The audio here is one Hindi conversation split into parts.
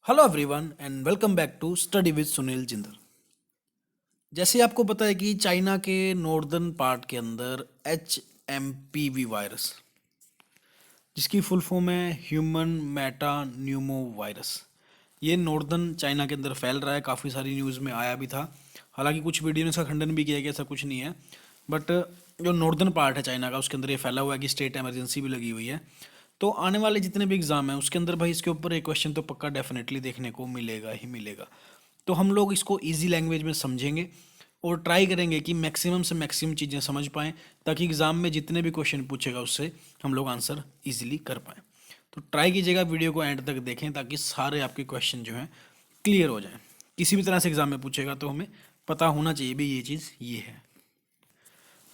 Hello everyone and welcome back to study with Sunil Jindal. जैसे आपको पता है कि चाइना के नॉर्दर्न पार्ट के अंदर HMPV वायरस, जिसकी फुल फॉर्म है ह्यूमन मेटा न्यूमो वायरस, ये नॉर्दर्न चाइना के अंदर फैल रहा है। काफ़ी सारी न्यूज़ में आया भी था। हालांकि कुछ वीडियो ने इसका खंडन भी किया कि ऐसा कुछ नहीं है, बट जो नॉर्दर्न पार्ट है चाइना का उसके अंदर ये फैला हुआ है कि स्टेट इमरजेंसी भी लगी हुई है। तो आने वाले जितने भी एग्ज़ाम हैं उसके अंदर भाई इसके ऊपर एक क्वेश्चन तो पक्का डेफिनेटली देखने को मिलेगा ही मिलेगा। तो हम लोग इसको इजी लैंग्वेज में समझेंगे और ट्राई करेंगे कि मैक्सिमम से मैक्सिमम चीज़ें समझ पाएँ, ताकि एग्ज़ाम में जितने भी क्वेश्चन पूछेगा उससे हम लोग आंसर इजीली कर पाएँ। तो ट्राई कीजिएगा, वीडियो को एंड तक देखें ताकि सारे आपके क्वेश्चन जो हैं क्लियर हो जाएं। किसी भी तरह से एग्ज़ाम में पूछेगा तो हमें पता होना चाहिए भी ये चीज़ ये है।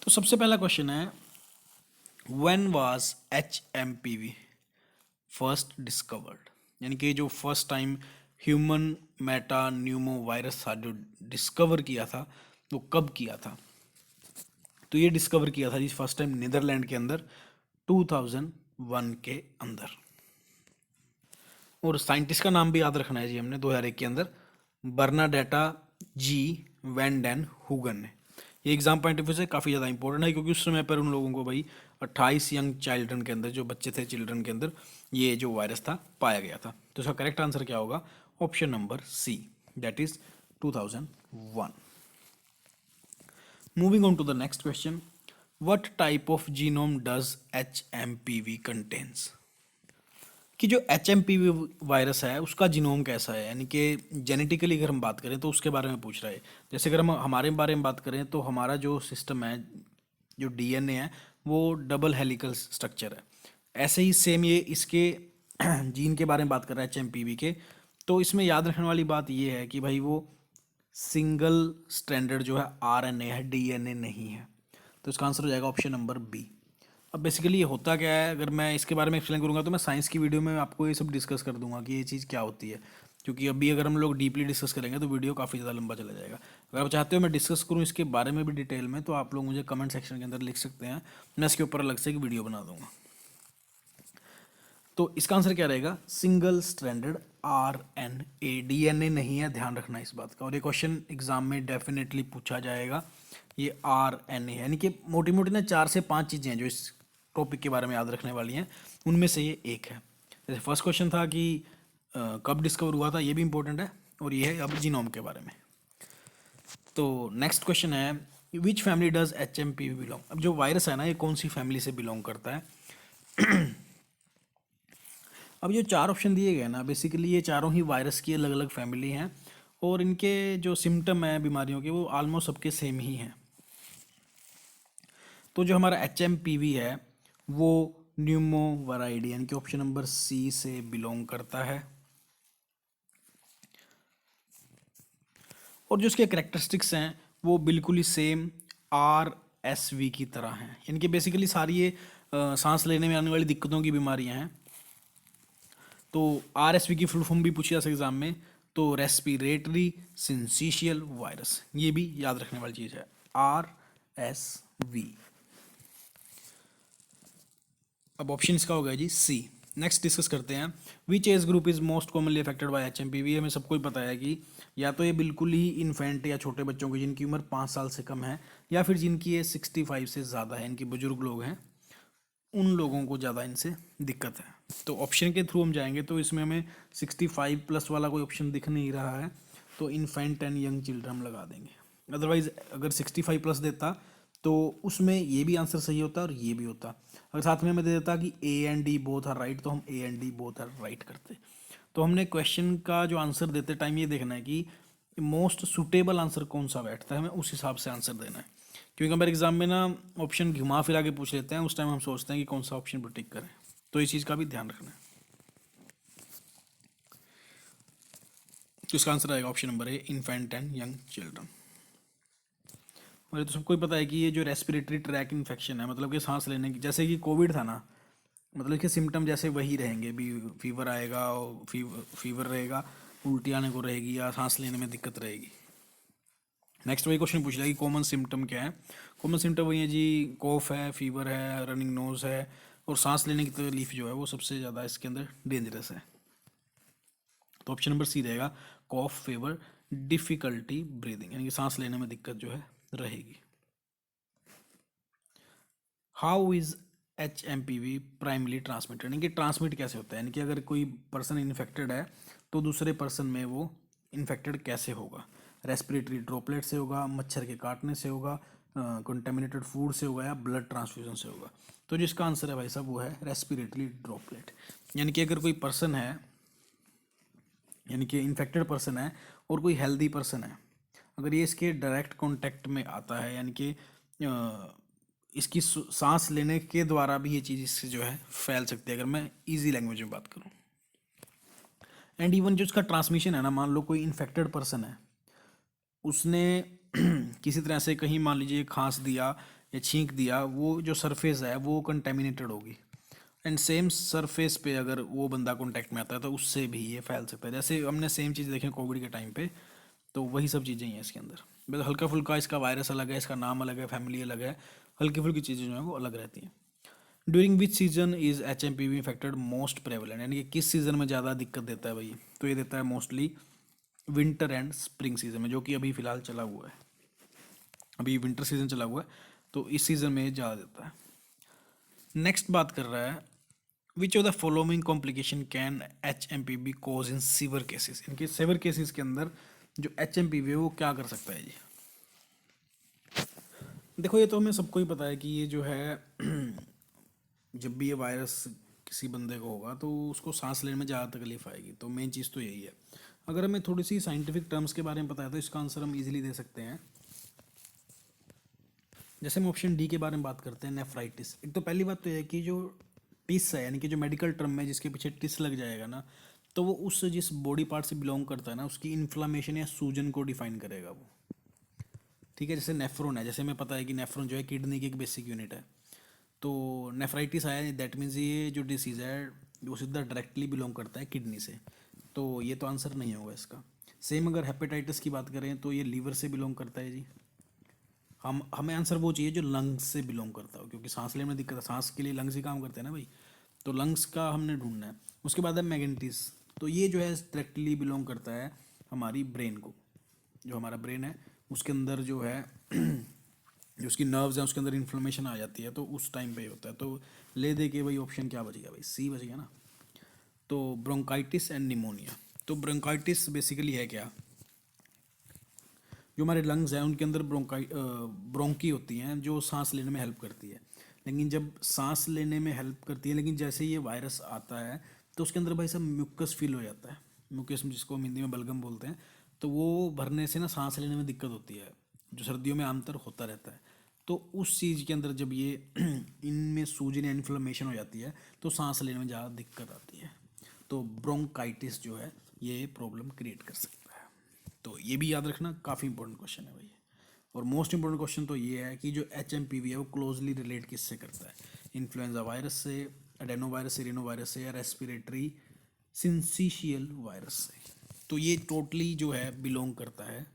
तो सबसे पहला क्वेश्चन है, when was HMPV first discovered, यानी कि जो first time human Meta Numa virus था जो डिस्कवर किया था वो कब किया था। तो ये डिस्कवर किया था जी फर्स्ट टाइम नीदरलैंड के अंदर 2001 के अंदर। और साइंटिस्ट का नाम भी याद रखना है जी हमने 2001 के अंदर, बर्नाडेटा जी वैन डैन हुगन ने। ये एग्जाम पॉइंट ऑफ व्यू से काफ़ी ज़्यादा इंपॉर्टेंट है, क्योंकि उस समय पर उन लोगों को भाई 28 यंग चाइल्ड्रन के अंदर, जो बच्चे थे चिल्ड्रन के अंदर, ये जो वायरस था पाया गया था। तो इसका करेक्ट आंसर क्या होगा? Option number C, that is 2001। Moving on to the next question, what type of genome does HMPV contains. कि जो HMPV वायरस है उसका जीनोम कैसा है, यानी कि जेनेटिकली अगर हम बात करें तो उसके बारे में पूछ रहा है। जैसे अगर हम हमारे बारे में बात करें तो हमारा जो सिस्टम है, जो DNA है, वो डबल हेलिकल स्ट्रक्चर है। ऐसे ही सेम ये इसके जीन के बारे में बात कर रहा है HMPV के। तो इसमें याद रखने वाली बात ये है कि भाई वो सिंगल स्ट्रैंडेड जो है RNA है, DNA नहीं है। तो इसका आंसर हो जाएगा ऑप्शन नंबर बी। अब बेसिकली ये होता क्या है, अगर मैं इसके बारे में एक्सप्लेन करूंगा तो मैं साइंस की वीडियो में आपको ये सब डिस्कस कर दूंगा कि ये चीज़ क्या होती है, क्योंकि अभी अगर हम लोग डीपली डिस्कस करेंगे तो वीडियो काफ़ी ज़्यादा लंबा चला जाएगा। अगर आप चाहते हो मैं डिस्कस करूँ इसके बारे में भी डिटेल में, तो आप लोग मुझे कमेंट सेक्शन के अंदर लिख सकते हैं, मैं इसके ऊपर अलग से एक वीडियो बना दूंगा। तो इसका आंसर क्या रहेगा? सिंगल स्ट्रैंडेड RNA, DNA नहीं है, ध्यान रखना इस बात का। और ये क्वेश्चन एग्जाम में डेफिनेटली पूछा जाएगा। ये RNA यानी कि मोटी मोटी ना 4 से 5 चीज़ें हैं जो इस टॉपिक के बारे में याद रखने वाली हैं, उनमें से ये एक है। जैसे फर्स्ट क्वेश्चन था कि कब डिस्कवर हुआ था, ये भी इंपॉर्टेंट है, और ये है अब जीनोम के बारे में। तो नेक्स्ट क्वेश्चन है, विच फैमिली डज HMPV बिलोंग। अब जो वायरस है ना, ये कौन सी फैमिली से बिलोंग करता है? अब जो 4 ऑप्शन दिए गए ना, बेसिकली ये चारों ही वायरस की अलग अलग फैमिली हैं, और इनके जो सिम्टम हैं बीमारियों के वो ऑलमोस्ट सबके सेम ही हैं। तो जो हमारा HMPV है वो न्यूमो वराइडी यानी कि ऑप्शन नंबर सी से बिलोंग करता है। और जो इसके करेक्टरिस्टिक्स हैं वो बिल्कुल ही सेम RSV की तरह हैं, यानी कि बेसिकली सारी ये सांस लेने में आने वाली दिक्कतों की बीमारियां हैं। तो RSV की फुल फॉर्म भी पूछी जा सकती है एग्जाम में, तो रेस्पिरेटरी सिंसीशियल वायरस, ये भी याद रखने वाली चीज़ है, RSV। अब ऑप्शन इसका हो गया जी सी। नेक्स्ट डिस्कस करते हैं, which age group is most commonly affected by HMPV। हमें सबको ही पता है कि या तो ये बिल्कुल ही इन्फेंट या छोटे बच्चों की जिनकी उम्र 5 साल से कम है, या फिर जिनकी ये 65 से ज़्यादा है, इनकी बुजुर्ग लोग हैं, उन लोगों को ज़्यादा इनसे दिक्कत है। तो ऑप्शन के थ्रू हम जाएंगे तो इसमें हमें 65 प्लस वाला कोई ऑप्शन दिख नहीं रहा है, तो इन्फेंट एंड यंग चिल्ड्रन हम लगा देंगे। अदरवाइज अगर 65 प्लस देता तो उसमें ये भी आंसर सही होता और ये भी होता। अगर साथ में हमें दे देता कि A and D both are right, तो हम A and D both are right करते। तो हमने क्वेश्चन का जो आंसर देते टाइम ये देखना है कि मोस्ट सुटेबल आंसर कौन सा बैठता है, हमें उस हिसाब से आंसर देना है। क्योंकि हमारे एग्जाम में ना ऑप्शन घुमा फिरा के पूछ लेते हैं, उस टाइम हम सोचते हैं कि कौन सा ऑप्शन पर टिक करें, तो इस चीज़ का भी ध्यान रखना है। तो इसका आंसर आएगा option number A, infant and young children. और ये तो सबको ही पता है कि ये जो रेस्पिरेटरी ट्रैक इन्फेक्शन है, मतलब कि सांस लेने की, जैसे कि कोविड था ना, मतलब कि सिम्टम जैसे वही रहेंगे भी, फीवर आएगा, फीवर रहेगा, उल्टी आने को रहेगी, या सांस लेने में दिक्कत रहेगी। नेक्स्ट वही क्वेश्चन पूछ रहा है कि कॉमन सिम्टम क्या है। कॉमन सिम्टम वही है जी, कोफ है, फीवर है, रनिंग नोज है, और सांस लेने की तकलीफ जो है वो सबसे ज़्यादा इसके अंदर डेंजरस है। तो ऑप्शन नंबर सी रहेगा, कॉफ, फीवर, डिफिकल्टी ब्रीदिंग, यानी कि सांस लेने में दिक्कत जो है रहेगी। How is HMPV primarily transmitted, यानी कि ट्रांसमिट कैसे होता है, यानी कि अगर कोई पर्सन इन्फेक्टेड है तो दूसरे पर्सन में वो इन्फेक्टेड कैसे होगा। रेस्पिरेटरी ड्रॉपलेट से होगा, मच्छर के काटने से होगा, कंटेमिनेटेड फूड से होगा, या ब्लड ट्रांसफ्यूजन से होगा। तो जिसका आंसर है भाई साहब वो है रेस्पिरेटरी ड्रॉपलेट। यानी कि अगर कोई पर्सन है, यानी कि इन्फेक्टेड पर्सन है और कोई हेल्दी पर्सन है, अगर ये इसके डायरेक्ट कांटेक्ट में आता है, यानी कि इसकी सांस लेने के द्वारा भी ये चीज़ इससे जो है फैल सकती है, अगर मैं इजी लैंग्वेज में बात करूँ। एंड इवन जो इसका ट्रांसमिशन है ना, मान लो कोई इन्फेक्टेड पर्सन है, उसने किसी तरह से कहीं मान लीजिए खांस दिया या छींक दिया, वो जो सरफेस है वो कंटेमिनेटेड होगी, एंड सेम सरफेस पे अगर वो बंदा कॉन्टैक्ट में आता है तो उससे भी ये फैल सकता है। जैसे हमने सेम चीज़ देखें कोविड के टाइम पे, तो वही सब चीज़ें हैं इसके अंदर। बस हल्का फुल्का इसका वायरस अलग है, इसका नाम अलग है, फैमिली अलग है, हल्की फुल्की चीज़ें जो हैं वो अलग रहती हैं। During which season is HMPV infected most prevalent, यानी कि किस सीज़न में ज़्यादा दिक्कत देता है भाई, तो ये देता है mostly winter and spring season में, जो कि अभी फ़िलहाल चला हुआ है, अभी विंटर सीजन चला हुआ है, तो इस सीज़न में ज़्यादा देता है। नेक्स्ट बात कर रहा है, which of the following complication can HMPV cause in sewer cases, इनके सीवर केसेस के अंदर जो HMPV है वो क्या कर सकता है जी। देखो ये तो हमें सबको ही पता है कि ये जो है जब भी ये वायरस किसी बंदे को होगा तो उसको सांस लेने में ज़्यादा तकलीफ आएगी, तो मेन चीज़ तो यही है। अगर हमें थोड़ी सी साइंटिफिक टर्म्स के बारे में पता है तो इसका आंसर हम इजीली दे सकते हैं। जैसे हम ऑप्शन डी के बारे में बात करते हैं, नेफ्राइटिस। एक तो पहली बात तो यह है कि जो टिस है, यानी कि जो मेडिकल टर्म है जिसके पीछे टिस लग जाएगा ना, तो वो उस जिस बॉडी पार्ट से बिलोंग करता है ना उसकी इन्फ्लामेशन या सूजन को डिफाइन करेगा वो। ठीक है, जैसे नेफ्रोन है, जैसे हमें पता है कि नेफ्रोन जो है किडनी की एक बेसिक यूनिट है, तो नेफ्राइटिस आया दैट मीन्स ये जो डिसीज़ है वो सीधा डायरेक्टली बिलोंग करता है किडनी से, तो ये तो आंसर नहीं होगा इसका। सेम अगर हेपेटाइटिस की बात करें तो ये लीवर से बिलोंग करता है जी। हमें आंसर वो चाहिए जो लंग्स से बिलोंग करता हो, क्योंकि सांस लेने में दिक्कत है, सांस के लिए लंग्स ही काम करते हैं ना भाई, तो लंग्स का हमने ढूंढना है। उसके बाद है मैगनेटिस, तो ये जो है डायरेक्टली बिलोंग करता है हमारी ब्रेन को, जो हमारा ब्रेन है उसके अंदर जो है जो उसकी नर्व्स हैं उसके अंदर इन्फ्लेमेशन आ जाती है, तो उस टाइम पे ही होता है। तो ले दे के भाई ऑप्शन क्या बचेगा भाई, सी बचेगा ना। तो ब्रोंकाइटिस एंड निमोनिया, तो ब्रोंकाइटिस बेसिकली है क्या, जो हमारे लंग्स हैं उनके अंदर ब्रोंकी होती हैं जो सांस लेने में हेल्प करती है, लेकिन जब सांस लेने में हेल्प करती है, लेकिन जैसे ये वायरस आता है तो उसके अंदर भाई सब म्यूकस फील हो जाता है, म्यूकस जिसको हम हिंदी में बलगम बोलते हैं, तो वो भरने से ना सांस लेने में दिक्कत होती है, जो सर्दियों में आमतौर होता रहता है। तो उस चीज़ के अंदर जब ये इनमें सूजन या इन्फ्लेमेशन हो जाती है तो सांस लेने में ज़्यादा दिक्कत आती है, तो ब्रोंकाइटिस जो है ये प्रॉब्लम क्रिएट कर सकता है। तो ये भी याद रखना, काफ़ी इंपॉर्टेंट क्वेश्चन है भाई। और मोस्ट इंपॉर्टेंट क्वेश्चन तो ये है कि जो HMPV है वो क्लोजली रिलेट किससे करता है, इन्फ्लुएंजा वायरस से, एडेनो वायरस से, रिनो वायरस से, या रेस्पिरेटरी सिंसीशियल वायरस से। तो ये टोटली जो है बिलोंग करता है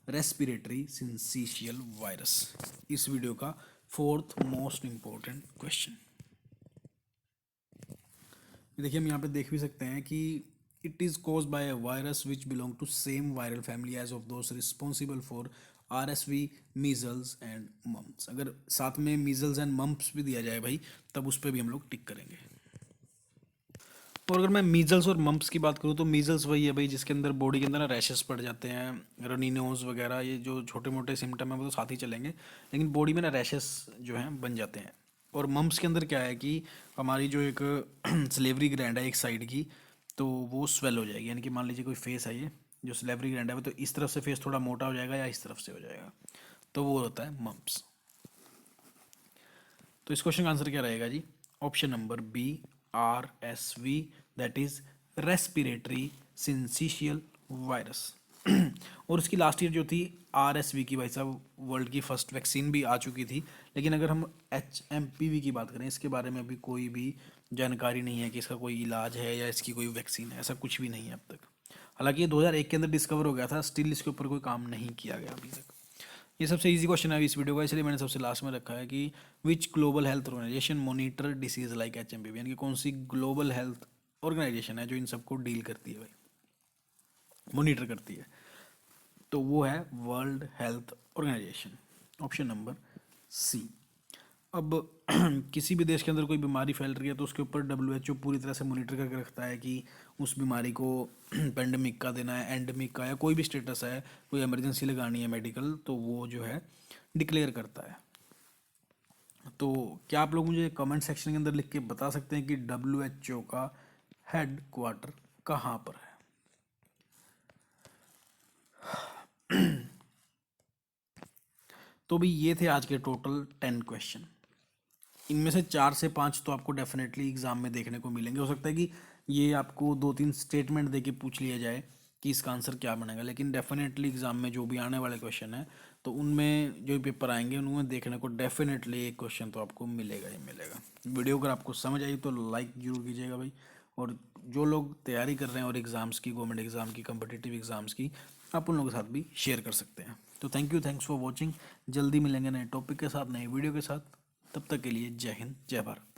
रेस्पिरेटरी सिंसीशियल वायरस, इस वीडियो का फोर्थ मोस्ट इंपॉर्टेंट क्वेश्चन। देखिए हम यहाँ पे देख भी सकते हैं कि it is cause by a virus which belong to same viral family as of those responsible for RSV, measles and mumps. अगर साथ में मीजल्स एंड मम्प्स भी दिया जाए भाई तब उस पर भी हम लोग टिक करेंगे। और अगर मैं मीजल्स और मम्प्स की बात करूँ तो मीजल्स वही है भाई जिसके अंदर बॉडी के अंदर ना रैशेस पड़ जाते हैं, रनी नोज वगैरह, ये जो छोटे मोटे सिम्टम है वो तो साथ ही चलेंगे, लेकिन बॉडी में ना रैशेस जो हैं बन जाते हैं। और मम्प्स के अंदर क्या है कि हमारी जो एक स्लेवरी ग्लैंड है एक साइड की, तो वो स्वेल हो जाएगी, यानी कि मान लीजिए कोई फेस है, ये जो स्लेवरी ग्लैंड है वो तो इस तरफ से फेस थोड़ा मोटा हो जाएगा या इस तरफ से हो जाएगा, तो वो होता है मम्प्स। तो इस क्वेश्चन का आंसर क्या रहेगा जी, option number B, RSV, that is respiratory syncytial virus. और उसकी लास्ट ईयर जो थी RSV की, भाई साहब वर्ल्ड की फर्स्ट वैक्सीन भी आ चुकी थी, लेकिन अगर हम HMPV की बात करें इसके बारे में अभी कोई भी जानकारी नहीं है कि इसका कोई इलाज है या इसकी कोई वैक्सीन है, ऐसा कुछ भी नहीं है अब तक। हालांकि ये 2001 के अंदर डिस्कवर हो गया था, स्टिल इसके ऊपर कोई काम नहीं किया गया अभी तक। ये सबसे इजी क्वेश्चन है इस वीडियो का, इसलिए मैंने सबसे लास्ट में रखा है कि which global health organization monitor disease like HMPV, यानी कि कौन सी ग्लोबल हेल्थ ऑर्गेनाइजेशन है जो इन सबको डील करती है भाई, मॉनिटर करती है, तो वो है World Health Organization, option number C. अब किसी भी देश के अंदर कोई बीमारी फैल रही है तो उसके ऊपर WHO पूरी तरह से मॉनिटर करके रखता है कि उस बीमारी को पेंडेमिक का देना है, एंडेमिक का, या कोई भी स्टेटस है, कोई इमरजेंसी लगानी है मेडिकल, तो वो जो है डिक्लेयर करता है। तो क्या आप लोग मुझे कमेंट सेक्शन के अंदर लिख के बता सकते हैं कि WHO का हेड क्वार्टर कहाँ पर है? तो भी ये थे आज के टोटल 10 क्वेश्चन। इनमें से 4 से 5 तो आपको डेफिनेटली एग्जाम में देखने को मिलेंगे। हो सकता है कि ये आपको 2-3 स्टेटमेंट देके पूछ लिया जाए कि इसका आंसर क्या बनेगा, लेकिन डेफिनेटली एग्जाम में जो भी आने वाले क्वेश्चन है तो उनमें जो भी पेपर आएंगे उनमें देखने को डेफिनेटली एक क्वेश्चन तो आपको मिलेगा ही मिलेगा। वीडियो अगर आपको समझ आई तो लाइक जरूर कीजिएगा भाई, और जो लोग तैयारी कर रहे हैं और एग्ज़ाम्स की, गवर्नमेंट एग्ज़ाम की, कम्पिटिटिव एग्ज़ाम्स की, आप उन लोगों के साथ भी शेयर कर सकते हैं। तो thank you, thanks for watching. जल्दी मिलेंगे नए टॉपिक के साथ, नए वीडियो के साथ। तब तक के लिए जय हिंद, जय भारत।